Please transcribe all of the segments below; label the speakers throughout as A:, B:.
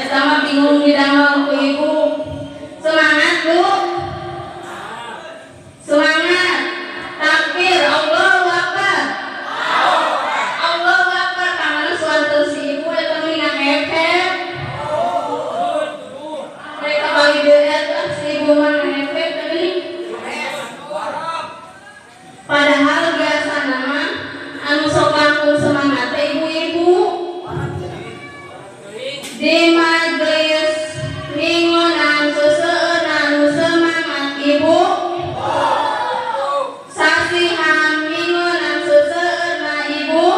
A: sama bingung didamel ku ibu. Semangat Bu, semangat. Takbir, Allahu Akbar. Allahu Akbar. Tangan suatu si ibu eta mina hep-hep. Mereka bagi deuet si ibu mah hep-hep tadi. Padahal biasa nama anu sok langkung semangat ibu-ibu di majelis ningonan seseueun anu semangat ibu. Sasihan ningonan seseueun ibu.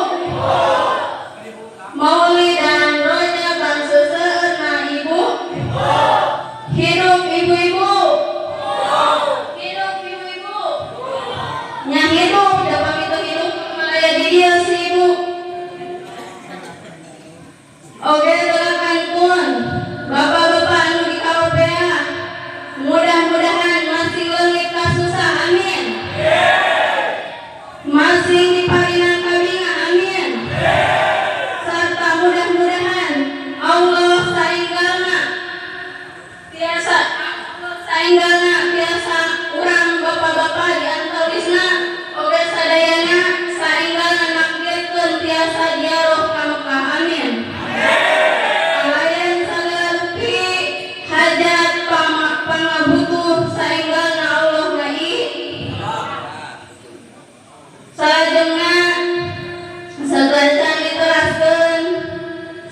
A: Maulidan rojaban seseueun ibu. Hidup ibu-ibu. Hidup ibu-ibu. Nya hidup dapat itu hidup malaya di dieu si ibu. Oke, doakankeun bapak-bapak anu di KOPA mudah-mudahan masih leungit kasusah, amin. Masih diparinan kabinga, amin. Serta mudah-mudahan Allah sainggalna tiasa urang bapak-bapak di antalisna oge sadayana sainggalna nakdirkeun tiasa diaroh ka Mekah, amin. Alayan salerti hajat pangabutuh sainggalna Allah ngai salajengna sagacan diteraskeun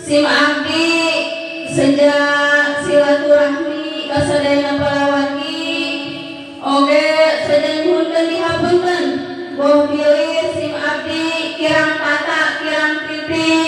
A: sim abdi sejak silaturahmi ka sadayana palawaki oge sajenghunkeun dihapunten boh pilih sim abdi kirang tata kirang titik